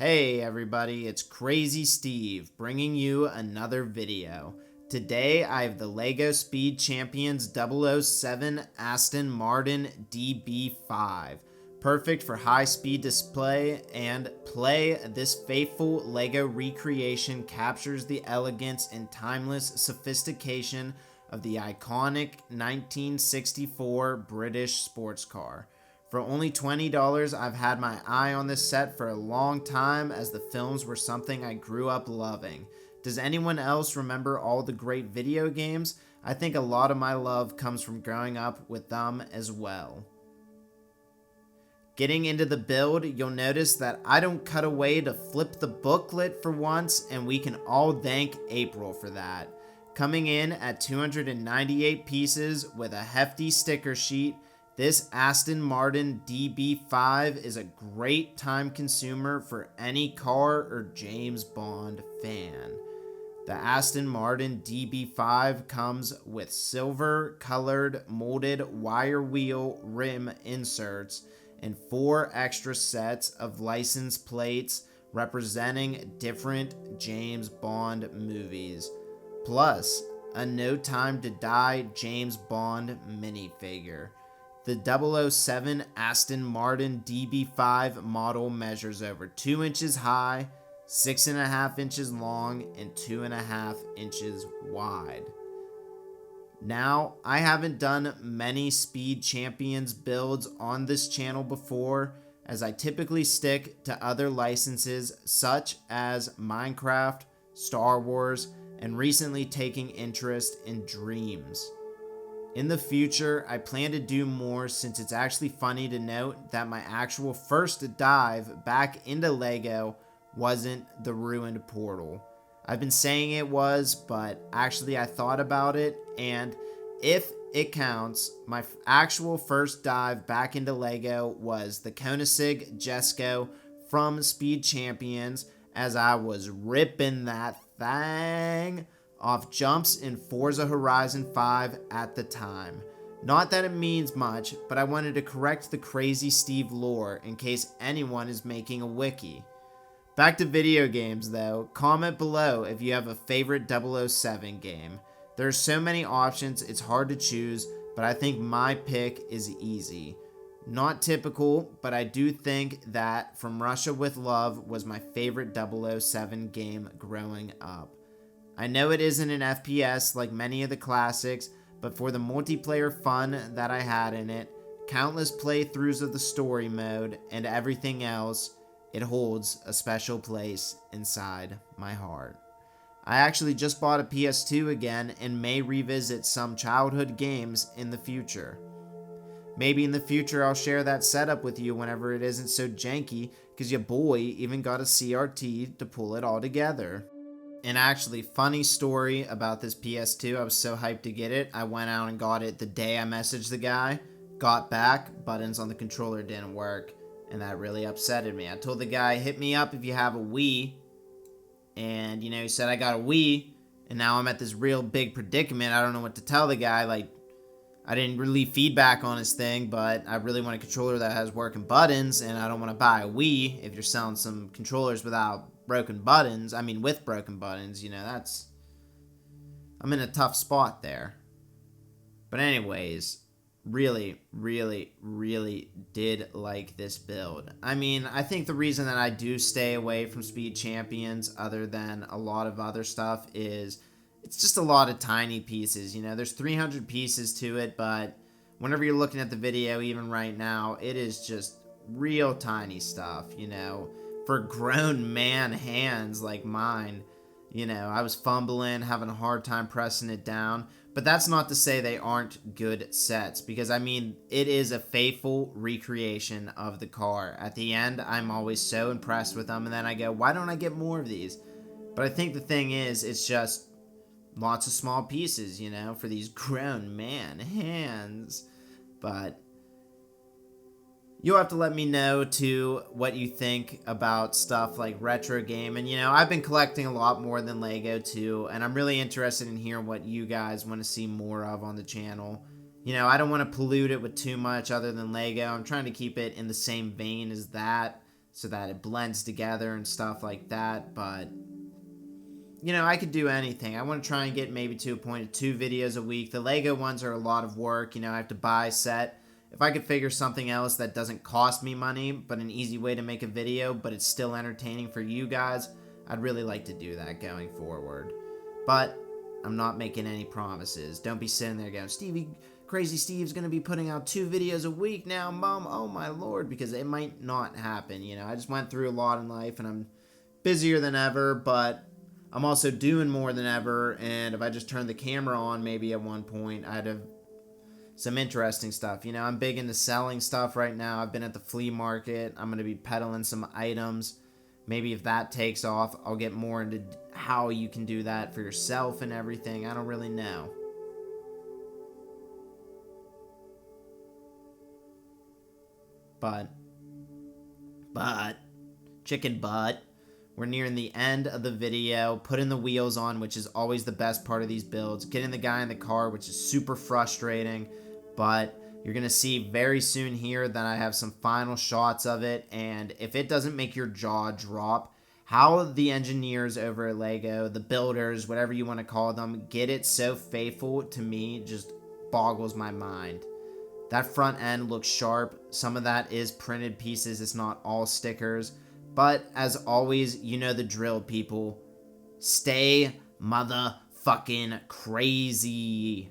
Hey everybody, it's Crazy Steve bringing you another video. Today I have the LEGO Speed Champions 007 Aston Martin DB5. Perfect for high speed display and play. This faithful LEGO recreation captures the elegance and timeless sophistication of the iconic 1964 British sports car. For only $20, I've had my eye on this set for a long time, as the films were something I grew up loving. Does anyone else remember all the great video games? I think a lot of my love comes from growing up with them as well. Getting into the build, you'll notice that I don't cut away to flip the booklet for once, and we can all thank April for that. Coming in at 298 pieces with a hefty sticker sheet, this Aston Martin DB5 is a great time consumer for any car or James Bond fan. The Aston Martin DB5 comes with silver colored molded wire wheel rim inserts and 4 extra sets of license plates representing different James Bond movies, plus a No Time to Die James Bond minifigure. The 007 Aston Martin DB5 model measures over 2 inches high, 6.5 inches long, and 2.5 inches wide. Now, I haven't done many Speed Champions builds on this channel before, as I typically stick to other licenses such as Minecraft, Star Wars, and recently taking interest in Dreams. In the future, I plan to do more, since it's actually funny to note that my actual first dive back into LEGO wasn't the ruined portal. I've been saying it was, but actually I thought about it, and if it counts, my actual first dive back into LEGO was the Koenigsegg Jesko from Speed Champions, as I was ripping that thing off jumps in Forza Horizon 5 at the time. Not that it means much, but I wanted to correct the Crazy Steve lore in case anyone is making a wiki. Back to video games though, comment below if you have a favorite 007 game. There are so many options, it's hard to choose, but I think my pick is easy. Not typical, but I do think that From Russia with Love was my favorite 007 game growing up. I know it isn't an FPS like many of the classics, but for the multiplayer fun that I had in it, countless playthroughs of the story mode, and everything else, it holds a special place inside my heart. I actually just bought a PS2 again and may revisit some childhood games in the future. Maybe in the future I'll share that setup with you whenever it isn't so janky, because your boy even got a CRT to pull it all together. And actually, funny story about this PS2, I was so hyped to get it, I went out and got it the day I messaged the guy, got back, buttons on the controller didn't work, and that really upsetted me. I told the guy, hit me up if you have a Wii, and he said I got a Wii, and now I'm at this real big predicament. I don't know what to tell the guy. Like, I didn't really feedback on his thing, but I really want a controller that has working buttons, and I don't want to buy a Wii if you're selling some controllers without broken buttons. I mean, with broken buttons, I'm in a tough spot there. But anyways, really, really, really did like this build. I mean, I think the reason that I do stay away from Speed Champions, other than a lot of other stuff, is it's just a lot of tiny pieces. There's 300 pieces to it, but whenever you're looking at the video, even right now, it is just real tiny stuff, for grown man hands like mine. I was fumbling, having a hard time pressing it down, but that's not to say they aren't good sets, because I mean, it is a faithful recreation of the car. At the end, I'm always so impressed with them, and then I go, why don't I get more of these? But I think the thing is, it's just lots of small pieces, for these grown man hands. But you'll have to let me know, too, what you think about stuff like retro game. And, I've been collecting a lot more than LEGO, too, and I'm really interested in hearing what you guys want to see more of on the channel. I don't want to pollute it with too much other than LEGO. I'm trying to keep it in the same vein as that. so that it blends together and stuff like that. But you know, I could do anything. I want to try and get maybe to a point of 2 videos a week. The Lego ones are a lot of work. You know, I have to buy a set. If I could figure something else that doesn't cost me money, but an easy way to make a video, but it's still entertaining for you guys, I'd really like to do that going forward. But I'm not making any promises. Don't be sitting there going, Stevie, Crazy Steve's going to be putting out 2 videos a week now, Mom. Oh my Lord, because it might not happen. You know, I just went through a lot in life and I'm busier than ever, but I'm also doing more than ever, and if I just turned the camera on maybe at one point, I'd have some interesting stuff. You know, I'm big into selling stuff right now. I've been at the flea market. I'm going to be peddling some items. Maybe if that takes off, I'll get more into how you can do that for yourself and everything. I don't really know. But, chicken butt. We're nearing the end of the video. Putting the wheels on, which is always the best part of these builds. Getting the guy in the car, which is super frustrating. But you're going to see very soon here that I have some final shots of it. And if it doesn't make your jaw drop, how the engineers over at Lego, the builders, whatever you want to call them, get it so faithful to me just boggles my mind. That front end looks sharp. Some of that is printed pieces. It's not all stickers. But, as always, you know the drill, people. Stay motherfucking crazy.